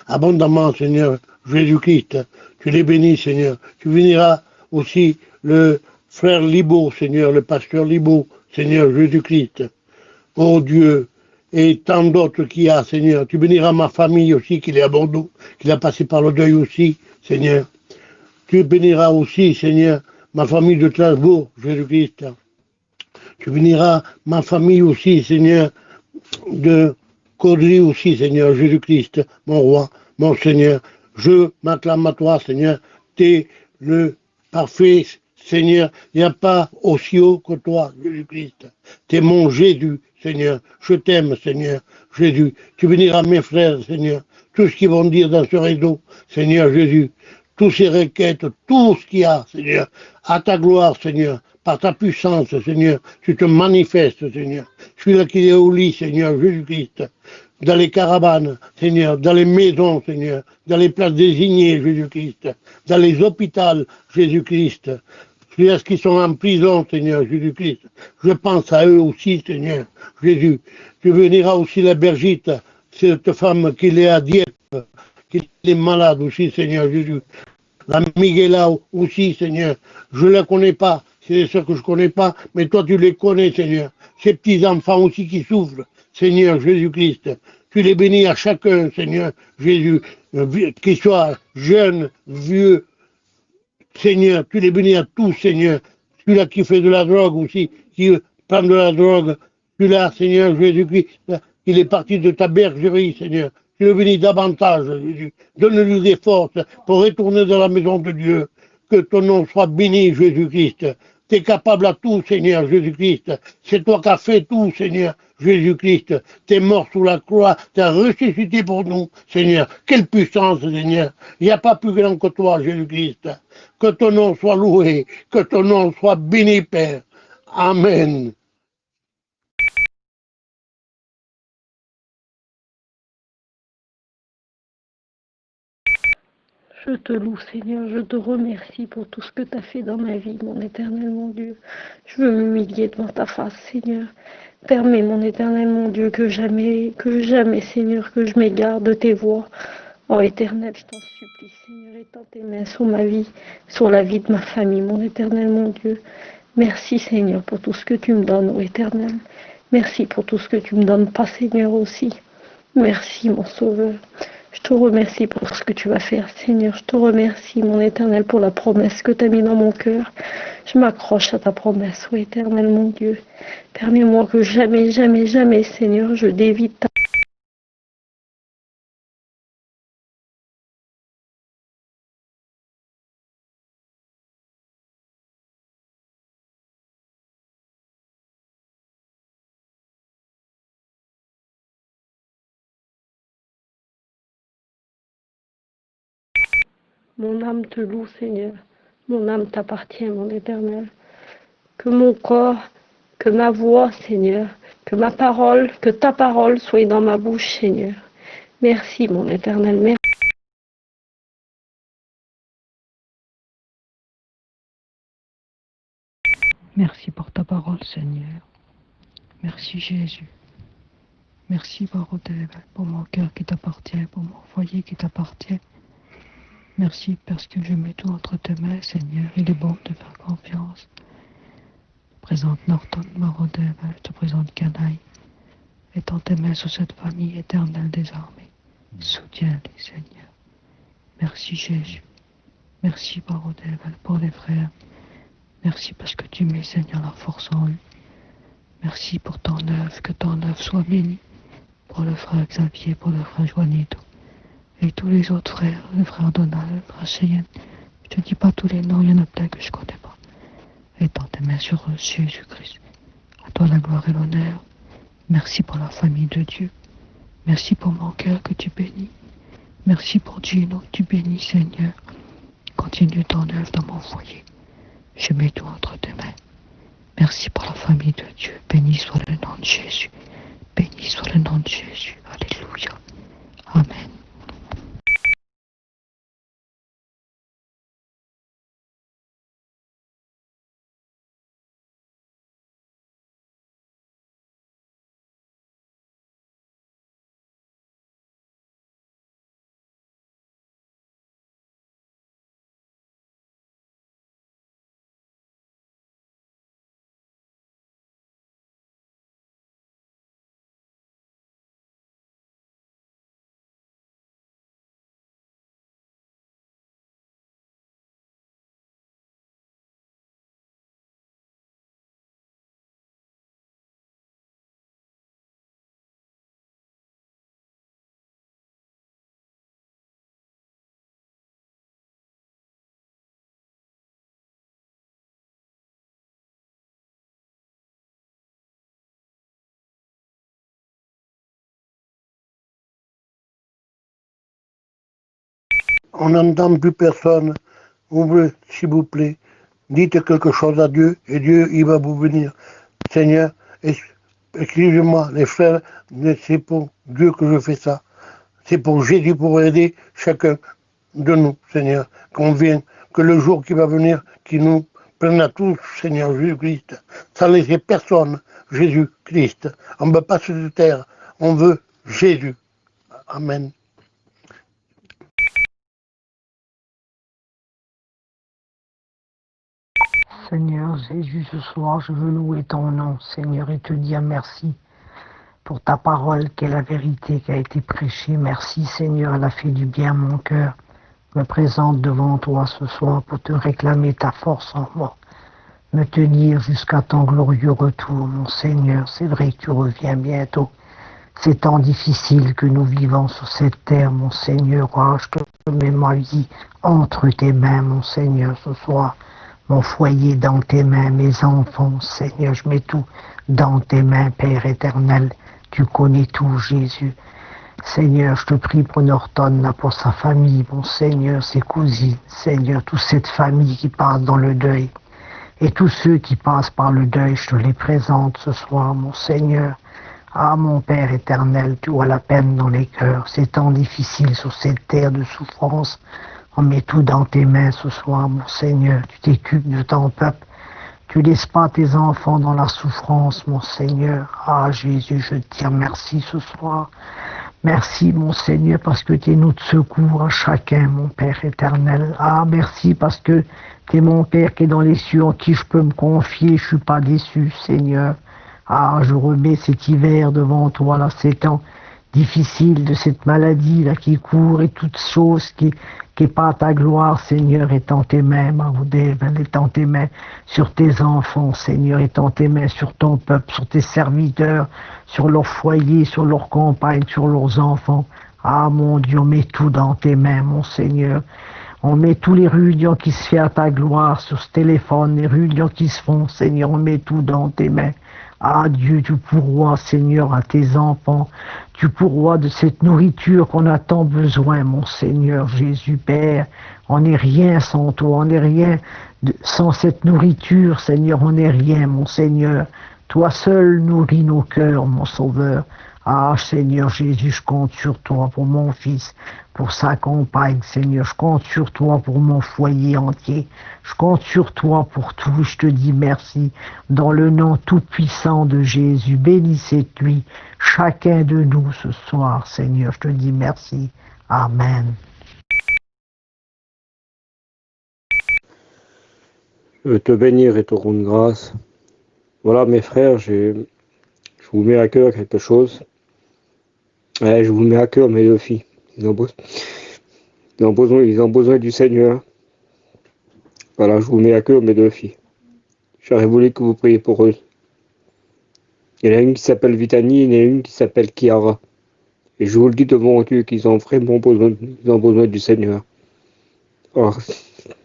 C: Abondamment, Seigneur, Jésus-Christ. Tu les bénis, Seigneur. Tu béniras aussi le frère Libo, Seigneur, le pasteur Libo, Seigneur Jésus-Christ. Oh Dieu, et tant d'autres qu'il y a, Seigneur. Tu béniras ma famille aussi, qu'il est à Bordeaux, qu'il a passé par le deuil aussi, Seigneur. Tu béniras aussi, Seigneur, ma famille de Strasbourg, Jésus-Christ. Tu béniras ma famille aussi, Seigneur, de Caudry aussi, Seigneur Jésus-Christ, mon roi, mon Seigneur. Je m'acclame à toi, Seigneur. Tu es le parfait, Seigneur. Il n'y a pas aussi haut que toi, Jésus-Christ. Tu es mon Jésus, Seigneur. Je t'aime, Seigneur, Jésus. Tu béniras mes frères, Seigneur. Tout ce qu'ils vont dire dans ce réseau, Seigneur Jésus. Toutes ces requêtes, tout ce qu'il y a, Seigneur. À ta gloire, Seigneur. Par ta puissance, Seigneur. Tu te manifestes, Seigneur. Je suis là qui est au lit, Seigneur Jésus-Christ. Dans les caravanes, Seigneur, dans les maisons, Seigneur, dans les places désignées, Jésus-Christ, dans les hôpitaux, Jésus-Christ, ceux qui sont en prison, Seigneur Jésus-Christ, je pense à eux aussi, Seigneur Jésus. Tu béniras aussi la Bergite, cette femme qui est à Dieppe, qui est malade aussi, Seigneur Jésus. La Miguela aussi, Seigneur, je ne la connais pas, c'est ceux que je ne connais pas, mais toi tu les connais, Seigneur. Ces petits-enfants aussi qui souffrent, Seigneur Jésus-Christ, tu les bénis à chacun, Seigneur Jésus, qu'ils soient jeunes, vieux, Seigneur, tu les bénis à tous, Seigneur. Celui-là qui fait de la drogue aussi, qui prend de la drogue, celui-là, Seigneur Jésus-Christ, il est parti de ta bergerie, Seigneur. Tu le bénis davantage, Jésus. Donne-lui des forces pour retourner dans la maison de Dieu. Que ton nom soit béni, Jésus-Christ. Tu es capable à tout, Seigneur Jésus-Christ. C'est toi qui as fait tout, Seigneur Jésus-Christ. Tu es mort sous la croix, tu as ressuscité pour nous, Seigneur. Quelle puissance, Seigneur. Il n'y a pas plus grand que toi, Jésus-Christ. Que ton nom soit loué, que ton nom soit béni, Père. Amen.
D: Je te loue, Seigneur, je te remercie pour tout ce que tu as fait dans ma vie, mon éternel, mon Dieu. Je veux m'humilier devant ta face, Seigneur. Permets, mon éternel, mon Dieu, que jamais, Seigneur, que je m'égare de tes voies. Oh, éternel, je t'en supplie, Seigneur, étends tes mains sur ma vie, sur la vie de ma famille, mon éternel, mon Dieu. Merci, Seigneur, pour tout ce que tu me donnes, oh éternel. Merci pour tout ce que tu me donnes pas, Seigneur, aussi. Merci, mon Sauveur. Je te remercie pour ce que tu vas faire, Seigneur. Je te remercie, mon éternel, pour la promesse que tu as mise dans mon cœur. Je m'accroche à ta promesse, ô éternel, mon Dieu. Permets-moi que jamais, jamais, jamais, Seigneur, je dévie ta... Mon âme te loue, Seigneur. Mon âme t'appartient, mon éternel. Que mon corps, que ma voix, Seigneur, que ma parole, que ta parole soit dans ma bouche, Seigneur. Merci, mon éternel. Merci.
E: Merci pour ta parole, Seigneur. Merci, Jésus. Merci, Barodève, pour mon cœur qui t'appartient, pour mon foyer qui t'appartient. Merci parce que je mets tout entre tes mains, Seigneur. Il est bon de faire confiance. Je te présente Norton, Barodève, je te présente Canaille. Étends tes mains sur cette famille éternelle des armées. Soutiens-les, Seigneur. Merci Jésus. Merci pour les frères. Merci parce que tu mets, Seigneur, la force en eux. Merci pour ton œuvre, que ton œuvre soit bénie. Pour le frère Xavier, pour le frère Juanito. Et tous les autres frères, le frère Donald, le frère Cheyenne. Je te dis pas tous les noms, il y en a plein que je connais pas. Étends tes mains sur eux, Jésus-Christ. À toi la gloire et l'honneur. Merci pour la famille de Dieu. Merci pour mon cœur que tu bénis. Merci pour Gino que tu bénis, Seigneur. Continue ton œuvre dans mon foyer. Je mets tout entre tes mains. Merci pour la famille de Dieu. Béni soit le nom de Jésus. Béni soit le nom de Jésus. Alléluia. Amen.
C: On n'entend plus personne. Ouvrez, s'il vous plaît. Dites quelque chose à Dieu et Dieu, il va vous venir. Seigneur, excusez-moi, les frères, mais c'est pour Dieu que je fais ça. C'est pour Jésus, pour aider chacun de nous, Seigneur, qu'on vienne, que le jour qui va venir, qui nous prenne à tous, Seigneur Jésus-Christ, sans laisser personne, Jésus-Christ. On ne veut pas se taire, on veut Jésus. Amen.
E: Seigneur Jésus, ce soir, je veux louer ton nom, Seigneur, et te dire merci pour ta parole qui est la vérité qui a été prêchée. Merci, Seigneur, elle a fait du bien à mon cœur. Je me présente devant toi ce soir pour te réclamer ta force en moi. Me tenir jusqu'à ton glorieux retour, mon Seigneur. C'est vrai que tu reviens bientôt. Ces temps difficiles que nous vivons sur cette terre, mon Seigneur, je te mets ma vie entre tes mains, mon Seigneur, ce soir. Mon foyer dans tes mains, mes enfants, Seigneur, je mets tout dans tes mains, Père éternel. Tu connais tout, Jésus. Seigneur, je te prie pour Norton, là, pour sa famille, mon Seigneur, ses cousines, Seigneur, toute cette famille qui passe dans le deuil. Et tous ceux qui passent par le deuil, je te les présente ce soir, mon Seigneur. Ah, mon Père éternel, tu vois la peine dans les cœurs. Ces temps difficiles sur cette terre de souffrance. On met tout dans tes mains ce soir, mon Seigneur. Tu t'occupes de ton peuple. Tu laisses pas tes enfants dans la souffrance, mon Seigneur. Ah, Jésus, je te dis merci ce soir. Merci, mon Seigneur, parce que tu es notre secours à chacun, mon Père éternel. Ah, merci parce que tu es mon Père qui est dans les cieux, en qui je peux me confier. Je suis pas déçu, Seigneur. Ah, je remets cet hiver devant toi, là, ces temps difficiles de cette maladie là qui court et toutes choses qui est pas à ta gloire, Seigneur, est en tes mains, Maroudel, est en tes mains sur tes enfants, Seigneur, est en tes mains sur ton peuple, sur tes serviteurs, sur leur foyer, sur leurs compagnes, sur leurs enfants. Ah, mon Dieu, on met tout dans tes mains, mon Seigneur. On met tous les réunions qui se font à ta gloire sur ce téléphone, les réunions qui se font, Seigneur, on met tout dans tes mains. Ah Dieu, tu pourvois, Seigneur, à tes enfants. Tu pourvois de cette nourriture qu'on a tant besoin, mon Seigneur Jésus Père. On n'est rien sans toi, on n'est rien sans cette nourriture, Seigneur, on n'est rien, mon Seigneur. Toi seul nourris nos cœurs, mon Sauveur. Ah Seigneur Jésus, je compte sur toi pour mon fils, pour sa compagne, Seigneur. Je compte sur toi pour mon foyer entier. Je compte sur toi pour tout. Je te dis merci. Dans le nom tout-puissant de Jésus, bénis cette nuit chacun de nous ce soir, Seigneur. Je te dis merci. Amen.
F: Je veux te bénir et te rendre grâce. Voilà mes frères, je vous mets à cœur quelque chose. Ouais, je vous mets à cœur mes 2 filles. Ils ont besoin du Seigneur. Voilà, je vous mets à cœur mes 2 filles. J'aurais voulu que vous priez pour eux. Il y en a une qui s'appelle Vitani, il y en a une qui s'appelle Kiara. Et je vous le dis devant Dieu qu'ils ont vraiment besoin du Seigneur. Alors,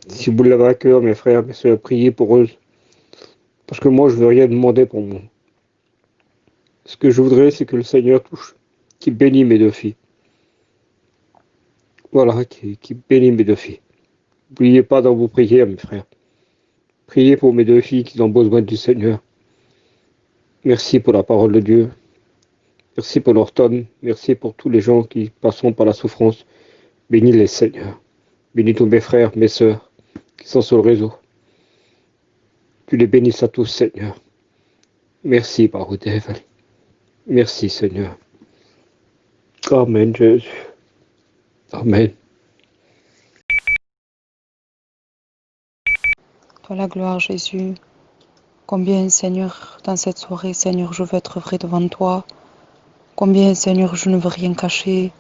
F: si vous l'avez à cœur, mes frères, mes sœurs, priez pour eux. Parce que moi, je ne veux rien demander pour moi. Ce que je voudrais, c'est que le Seigneur touche, qu'il bénisse mes 2 filles. Voilà, qu'il bénisse mes 2 filles. N'oubliez pas dans vos prières, mes frères. Priez pour mes 2 filles qui ont besoin du Seigneur. Merci pour la parole de Dieu. Merci pour Norton. Merci pour tous les gens qui passeront par la souffrance. Bénis les Seigneurs. Bénis tous mes frères, mes sœurs qui sont sur le réseau. Tu les bénisses à tous, Seigneur. Merci, Baroudé. Merci, Seigneur. Amen, Jésus. Amen.
E: Toi la gloire, Jésus. Combien, Seigneur, dans cette soirée, Seigneur, je veux être vrai devant toi. Combien, Seigneur, je ne veux rien cacher.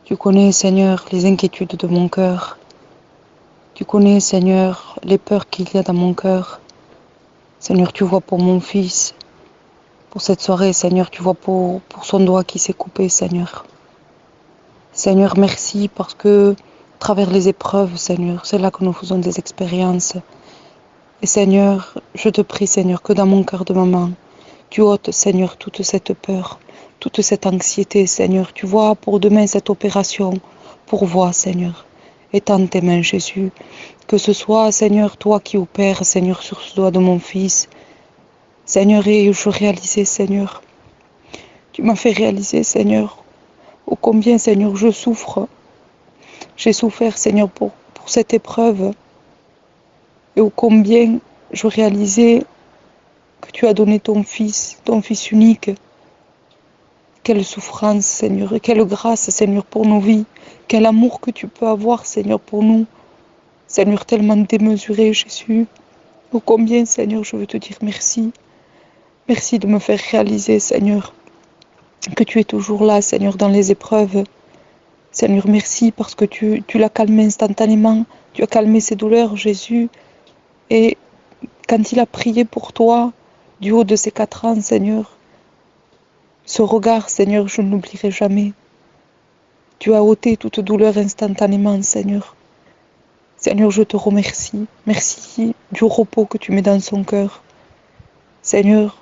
E: Tu connais, Seigneur, les inquiétudes de mon cœur. Tu connais, Seigneur, les peurs qu'il y a dans mon cœur. Seigneur, tu vois pour mon fils. Pour cette soirée, Seigneur, tu vois pour son doigt qui s'est coupé, Seigneur. Seigneur, merci parce que, à travers les épreuves, Seigneur, c'est là que nous faisons des expériences. Et Seigneur, je te prie, Seigneur, que dans mon cœur de maman, tu ôtes, Seigneur, toute cette peur, toute cette anxiété, Seigneur. Tu vois pour demain cette opération, pourvois, Seigneur. Étends tes mains, Jésus. Que ce soit, Seigneur, toi qui opères, Seigneur, sur ce doigt de mon fils. Seigneur, et je réalisais, Seigneur. Tu m'as fait réaliser, Seigneur, ô combien, Seigneur, je souffre. J'ai souffert, Seigneur, pour cette épreuve. Et ô combien je réalisais que tu as donné ton fils unique. Quelle souffrance, Seigneur, et quelle grâce, Seigneur, pour nos vies. Quel amour que tu peux avoir, Seigneur, pour nous. Seigneur, tellement démesuré, Jésus. Ô combien, Seigneur, je veux te dire merci. Merci de me faire réaliser, Seigneur, que tu es toujours là, Seigneur, dans les épreuves. Seigneur, merci parce que tu l'as calmé instantanément. Tu as calmé ses douleurs, Jésus. Et quand il a prié pour toi, du haut de ses 4 ans, Seigneur, ce regard, Seigneur, je ne l'oublierai jamais. Tu as ôté toute douleur instantanément, Seigneur. Seigneur, je te remercie. Merci du repos que tu mets dans son cœur. Seigneur,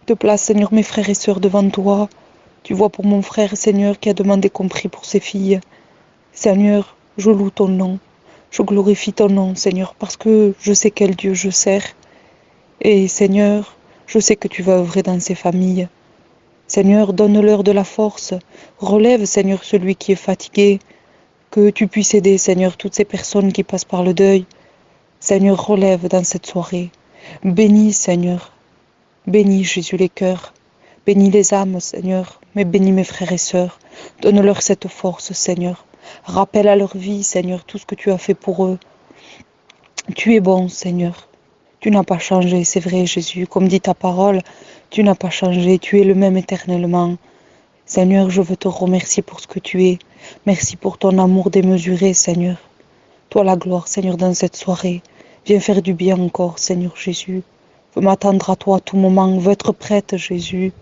E: te place, Seigneur, mes frères et sœurs devant toi. Tu vois pour mon frère, Seigneur, qui a demandé compris pour ses filles. Seigneur, je loue ton nom. Je glorifie ton nom, Seigneur, parce que je sais quel Dieu je sers. Et Seigneur, je sais que tu vas œuvrer dans ces familles. Seigneur, donne-leur de la force. Relève, Seigneur, celui qui est fatigué. Que tu puisses aider, Seigneur, toutes ces personnes qui passent par le deuil. Seigneur, relève dans cette soirée. Bénis, Seigneur. Bénis, Jésus, les cœurs. Bénis les âmes, Seigneur. Mais bénis mes frères et sœurs. Donne-leur cette force, Seigneur. Rappelle à leur vie, Seigneur, tout ce que tu as fait pour eux. Tu es bon, Seigneur. Tu n'as pas changé, c'est vrai, Jésus. Comme dit ta parole, tu n'as pas changé. Tu es le même éternellement. Seigneur, je veux te remercier pour ce que tu es. Merci pour ton amour démesuré, Seigneur. Toi la gloire, Seigneur, dans cette soirée. Viens faire du bien encore, Seigneur Jésus. Veux m'attendre à toi à tout moment. Veux être prête, Jésus.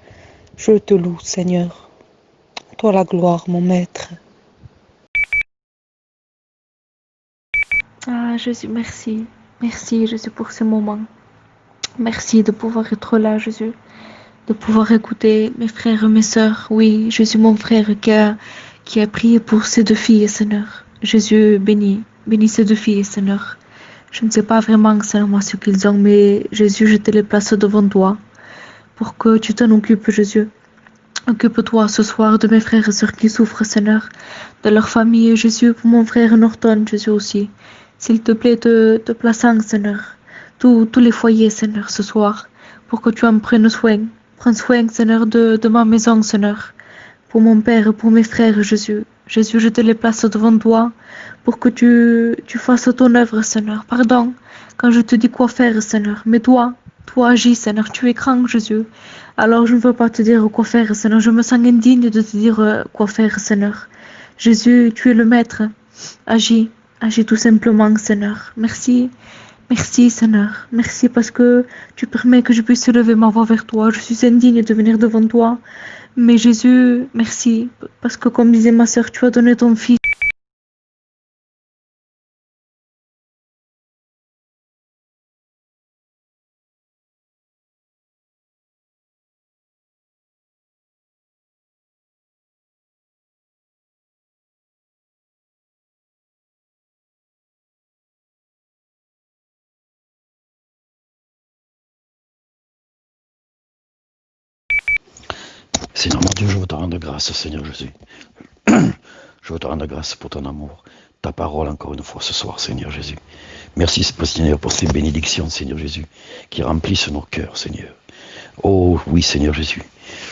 E: Je te loue, Seigneur. Toi la gloire, mon maître.
G: Ah, Jésus, merci. Merci, Jésus, pour ce moment. Merci de pouvoir être là, Jésus. De pouvoir écouter mes frères et mes sœurs. Oui, Jésus, mon frère, qui a prié pour ces 2 filles, Seigneur. Jésus, bénis ces 2 filles, Seigneur. Je ne sais pas vraiment, Seigneur, ce qu'ils ont, mais Jésus, je te les place devant toi. Pour que tu t'en occupes, Jésus. Occupe-toi ce soir de mes frères et sœurs qui souffrent, Seigneur. De leur famille, Jésus, pour mon frère Norton, Jésus aussi. S'il te plaît, te plaçant, Seigneur, tous les foyers, Seigneur, ce soir, pour que tu en prennes soin. Prends soin, Seigneur, de ma maison, Seigneur, pour mon père, pour mes frères, Jésus. Jésus, je te les place devant toi, pour que tu fasses ton œuvre, Seigneur. Pardon, quand je te dis quoi faire, Seigneur, mais toi, Toi agis, Seigneur, tu es grand, Jésus. Alors je ne veux pas te dire quoi faire, Seigneur. Je me sens indigne de te dire quoi faire, Seigneur. Jésus, tu es le Maître. Agis, agis tout simplement, Seigneur. Merci. Merci, Seigneur. Merci parce que tu permets que je puisse lever ma voix vers toi. Je suis indigne de venir devant toi. Mais Jésus, merci. Parce que comme disait ma sœur, tu as donné ton Fils.
H: Seigneur mon Dieu, je veux te rendre grâce, Seigneur Jésus. Je veux te rendre grâce pour ton amour, ta parole encore une fois ce soir, Seigneur Jésus. Merci, Seigneur, pour ces bénédictions, Seigneur Jésus, qui remplissent nos cœurs, Seigneur. Oh oui, Seigneur Jésus.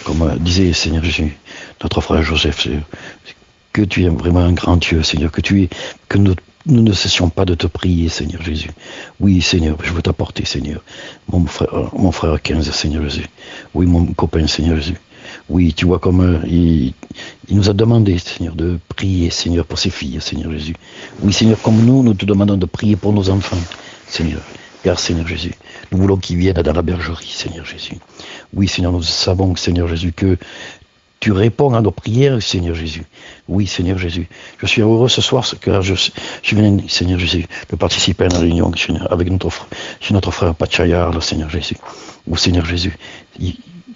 H: Comme disait, Seigneur Jésus, notre frère Joseph, Seigneur, que tu es vraiment un grand Dieu, Seigneur, que nous ne cessions pas de te prier, Seigneur Jésus. Oui, Seigneur, je veux t'apporter, Seigneur, mon frère 15, Seigneur Jésus. Oui, mon copain, Seigneur Jésus. Oui, tu vois comme il nous a demandé, Seigneur, de prier, Seigneur, pour ses filles, Seigneur Jésus. Oui, Seigneur, comme nous te demandons de prier pour nos enfants, Seigneur. Car, Seigneur Jésus, nous voulons qu'ils viennent dans la bergerie, Seigneur Jésus. Oui, Seigneur, nous savons, Seigneur Jésus, que tu réponds à nos prières, Seigneur Jésus. Oui, Seigneur Jésus. Je suis heureux ce soir, car je viens, Seigneur Jésus, de participer à une réunion avec notre frère Pachayar, Seigneur Jésus. Ou Seigneur Jésus,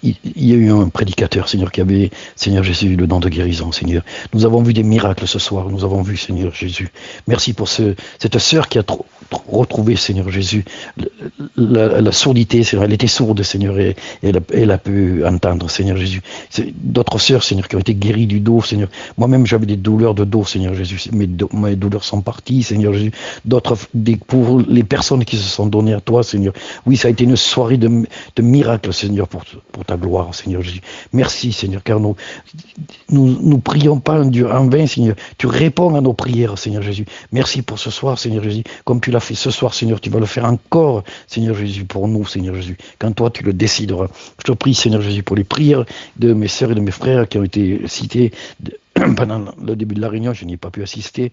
H: il y a eu un prédicateur, Seigneur, qui avait, Seigneur Jésus, le don de guérison, Seigneur. Nous avons vu des miracles ce soir, nous avons vu, Seigneur Jésus. Merci pour cette sœur qui a retrouvé, Seigneur Jésus, la sourdité, Seigneur. Elle était sourde, Seigneur, et elle a pu entendre, Seigneur Jésus. D'autres sœurs, Seigneur, qui ont été guéries du dos, Seigneur. Moi-même, j'avais des douleurs de dos, Seigneur Jésus. Mes douleurs sont parties, Seigneur Jésus. D'autres, pour les personnes qui se sont données à toi, Seigneur. Oui, ça a été une soirée de miracles, Seigneur, pour ta gloire, Seigneur Jésus. Merci, Seigneur, car nous prions pas un Dieu en vain, Seigneur. Tu réponds à nos prières, Seigneur Jésus. Merci pour ce soir, Seigneur Jésus. Comme tu l'as fait ce soir, Seigneur, tu vas le faire encore, Seigneur Jésus, pour nous, Seigneur Jésus. Quand toi, tu le décideras. Je te prie, Seigneur Jésus, pour les prières de mes sœurs et de mes frères qui ont été cités pendant le début de la réunion. Je n'y ai pas pu assister.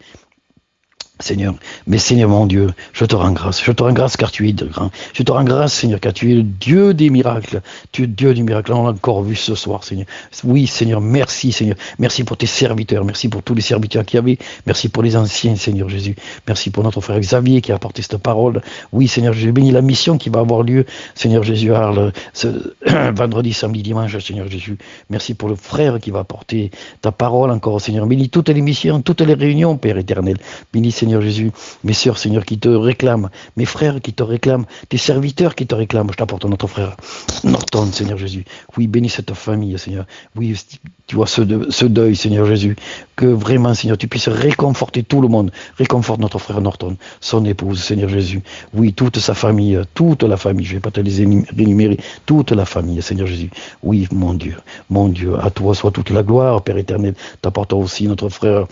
H: Seigneur, mais Seigneur mon Dieu, je te rends grâce car tu es grand. Je te rends grâce, Seigneur, car tu es le Dieu des miracles. Tu es Dieu du miracle. On l'a encore vu ce soir, Seigneur. Oui, Seigneur, merci, Seigneur. Merci pour tes serviteurs. Merci pour tous les serviteurs qu'il y avait. Merci pour les anciens, Seigneur Jésus. Merci pour notre frère Xavier qui a apporté cette parole. Oui, Seigneur, je bénis la mission qui va avoir lieu, Seigneur Jésus, ce vendredi, samedi, dimanche, Seigneur Jésus. Merci pour le frère qui va apporter ta parole encore, Seigneur. Bénis toutes les missions, toutes les réunions, Père éternel. Bénis, Seigneur Jésus, mes sœurs, Seigneur, qui te réclament, mes frères qui te réclament, tes serviteurs qui te réclament. Je t'apporte notre frère Norton, Seigneur Jésus. Oui, bénis cette famille, Seigneur. Oui, tu vois ce deuil, Seigneur Jésus. Que vraiment, Seigneur, tu puisses réconforter tout le monde. Réconforte notre frère Norton, son épouse, Seigneur Jésus. Oui, toute sa famille, toute la famille. Je ne vais pas te les énumérer. Toute la famille, Seigneur Jésus. Oui, mon Dieu, à toi soit toute la gloire, Père éternel. T'apportons aussi notre frère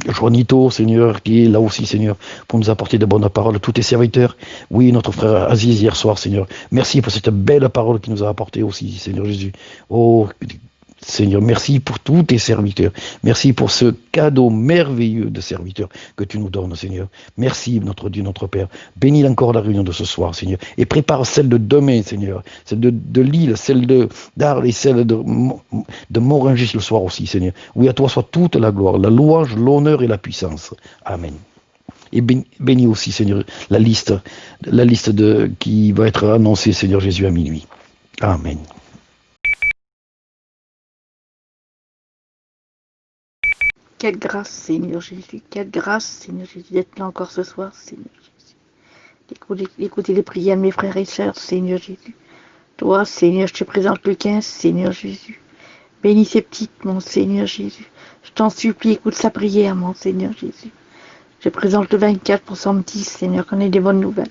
H: Juanito, Seigneur, qui est là aussi, Seigneur, pour nous apporter de bonnes paroles, tous tes serviteurs. Oui, notre frère Aziz hier soir, Seigneur. Merci pour cette belle parole qu'il nous a apportée aussi, Seigneur Jésus. Oh, Seigneur, merci pour tous tes serviteurs. Merci pour ce cadeau merveilleux de serviteurs que tu nous donnes, Seigneur. Merci, notre Dieu, notre Père. Bénis encore la réunion de ce soir, Seigneur. Et prépare celle de demain, Seigneur. Celle de Lille, celle d'Arles et celle de Morangis le soir aussi, Seigneur. Oui, à toi soit toute la gloire, la louange, l'honneur et la puissance. Amen. Et bénis aussi, Seigneur, la liste qui va être annoncée, Seigneur Jésus, à minuit. Amen.
I: Quelle grâce, Seigneur Jésus. Quelle grâce, Seigneur Jésus, d'être là encore ce soir, Seigneur Jésus. D'écouter les prières de mes frères et sœurs, Seigneur Jésus. Toi, Seigneur, je te présente le 15, Seigneur Jésus. Bénis ces petites, mon Seigneur Jésus. Je t'en supplie, écoute sa prière, mon Seigneur Jésus. Je présente le 24 pour 110, Seigneur, qu'on ait des bonnes nouvelles.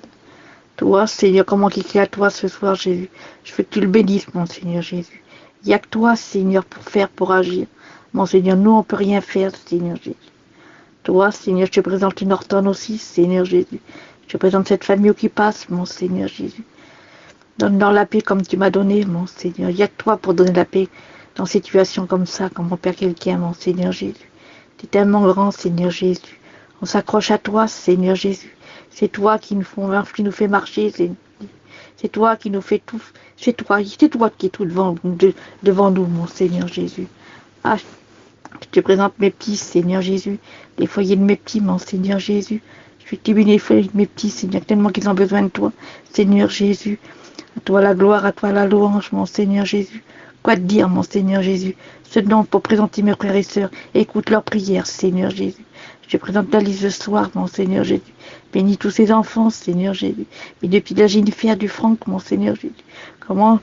I: Toi, Seigneur, comment qu'il est à toi ce soir, Jésus. Je veux que tu le bénisses, mon Seigneur Jésus. Il n'y a que toi, Seigneur, pour agir. Mon Seigneur, nous, on ne peut rien faire, Seigneur Jésus. Toi, Seigneur, je te présente une Norton aussi, Seigneur Jésus. Je te présente cette famille qui passe, mon Seigneur Jésus. Donne-leur la paix comme tu m'as donné, mon Seigneur. Il n'y a que toi pour donner la paix dans des situations comme ça, comme mon Père quelqu'un, mon Seigneur Jésus. Tu es tellement grand, Seigneur Jésus. On s'accroche à toi, Seigneur Jésus. C'est toi qui nous fait marcher, Seigneur. C'est toi qui nous fait tout. C'est toi qui es tout devant nous, mon Seigneur Jésus. Ah, je te présente mes petits, Seigneur Jésus. Les foyers de mes petits, mon Seigneur Jésus. Je te bénis les foyers de mes petits, Seigneur, tellement qu'ils ont besoin de toi, Seigneur Jésus. À toi la gloire, à toi la louange, mon Seigneur Jésus. Quoi te dire, mon Seigneur Jésus? Ce don pour présenter mes frères et sœurs. Écoute leurs prières, Seigneur Jésus. Je te présente la liste ce soir, mon Seigneur Jésus. Bénis tous ces enfants, Seigneur Jésus. Bénis depuis la Jennifer du Franck, mon Seigneur Jésus. Comment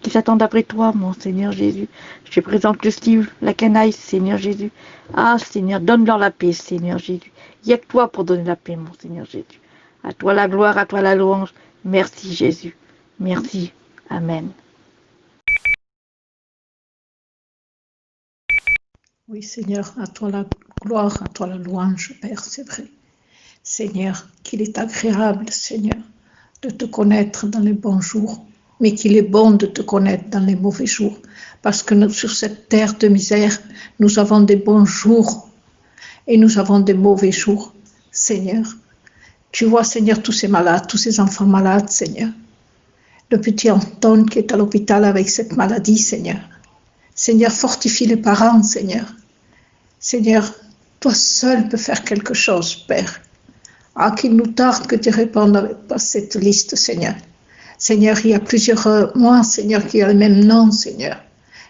I: qu'ils s'attendent après toi, mon Seigneur Jésus. Je te présente le Steve, la canaille, Seigneur Jésus. Ah, Seigneur, donne-leur la paix, Seigneur Jésus. Il n'y a que toi pour donner la paix, mon Seigneur Jésus. À toi la gloire, à toi la louange. Merci, Jésus. Merci. Amen.
J: Oui, Seigneur, à toi la gloire, à toi la louange, Père, c'est vrai. Seigneur, qu'il est agréable, Seigneur, de te connaître dans les bons jours, mais qu'il est bon de te connaître dans les mauvais jours, parce que sur cette terre de misère, nous avons des bons jours et nous avons des mauvais jours, Seigneur. Tu vois, Seigneur, tous ces malades, tous ces enfants malades, Seigneur. Le petit Anton qui est à l'hôpital avec cette maladie, Seigneur. Seigneur, fortifie les parents, Seigneur. Seigneur, toi seul peux faire quelque chose, Père. Ah, qu'il nous tarde que tu répondes à cette liste, Seigneur. Seigneur, il y a plusieurs mois, Seigneur, qui a le même nom, Seigneur.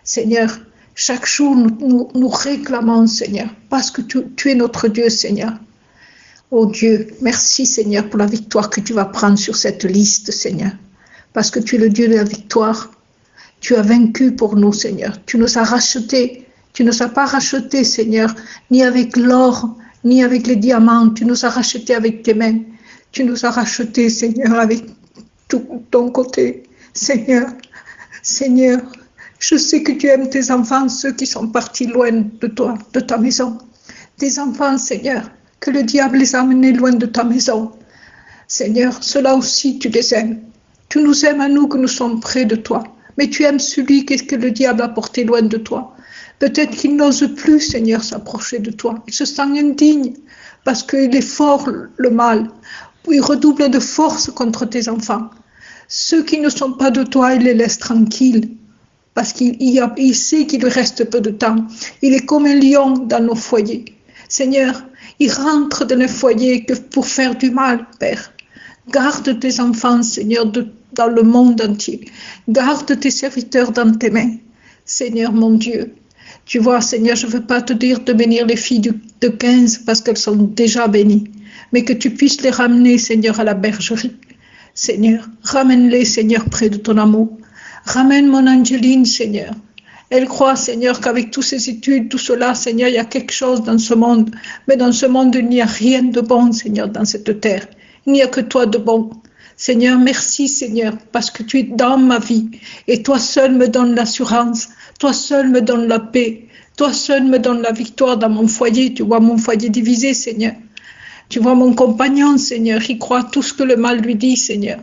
J: Seigneur, chaque jour, nous réclamons, Seigneur, parce que tu es notre Dieu, Seigneur. Oh Dieu, merci, Seigneur, pour la victoire que tu vas prendre sur cette liste, Seigneur. Parce que tu es le Dieu de la victoire. Tu as vaincu pour nous, Seigneur. Tu nous as rachetés. Tu ne nous as pas rachetés, Seigneur, ni avec l'or, ni avec les diamants. Tu nous as rachetés avec tes mains. Tu nous as rachetés, Seigneur, avec tout ton côté. Seigneur, Seigneur, je sais que tu aimes tes enfants, ceux qui sont partis loin de toi, de ta maison. Tes enfants, Seigneur, que le diable les a amenés loin de ta maison. Seigneur, ceux-là aussi, tu les aimes. Tu nous aimes à nous que nous sommes près de toi. Mais tu aimes celui que le diable a porté loin de toi. Peut-être qu'il n'ose plus, Seigneur, s'approcher de toi. Il se sent indigne parce qu'il est fort, le mal. Il redouble de force contre tes enfants. Ceux qui ne sont pas de toi, il les laisse tranquilles parce qu'il sait qu'il lui reste peu de temps. Il est comme un lion dans nos foyers. Seigneur, il rentre dans les foyers que pour faire du mal, Père. Garde tes enfants, Seigneur, dans le monde entier. Garde tes serviteurs dans tes mains. Seigneur, mon Dieu. Tu vois, Seigneur, je ne veux pas te dire de bénir les filles de 15 parce qu'elles sont déjà bénies, mais que tu puisses les ramener, Seigneur, à la bergerie. Seigneur, ramène-les, Seigneur, près de ton amour. Ramène mon Angeline, Seigneur. Elle croit, Seigneur, qu'avec toutes ces études, tout cela, Seigneur, il y a quelque chose dans ce monde. Mais dans ce monde, il n'y a rien de bon, Seigneur, dans cette terre. Il n'y a que toi de bon. Seigneur, merci, Seigneur, parce que tu es dans ma vie. Et toi seul me donnes l'assurance. Toi seul me donnes la paix. Toi seul me donnes la victoire dans mon foyer. Tu vois mon foyer divisé, Seigneur. Tu vois mon compagnon, Seigneur. Il croit tout ce que le mal lui dit, Seigneur.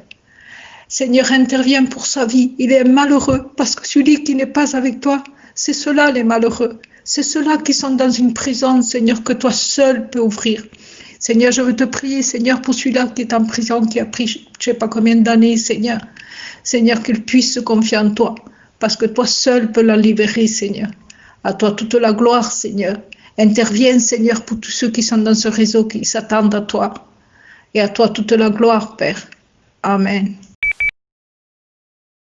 J: Seigneur, interviens pour sa vie. Il est malheureux parce que celui qui n'est pas avec toi, c'est ceux-là les malheureux. C'est ceux-là qui sont dans une prison, Seigneur, que toi seul peux ouvrir. Seigneur, je veux te prier, Seigneur, pour celui-là qui est en prison, qui a pris je ne sais pas combien d'années, Seigneur. Seigneur, qu'il puisse se confier en toi, parce que toi seul peux la libérer, Seigneur. À toi toute la gloire, Seigneur. Interviens, Seigneur, pour tous ceux qui sont dans ce réseau, qui s'attendent à toi. Et à toi toute la gloire, Père. Amen.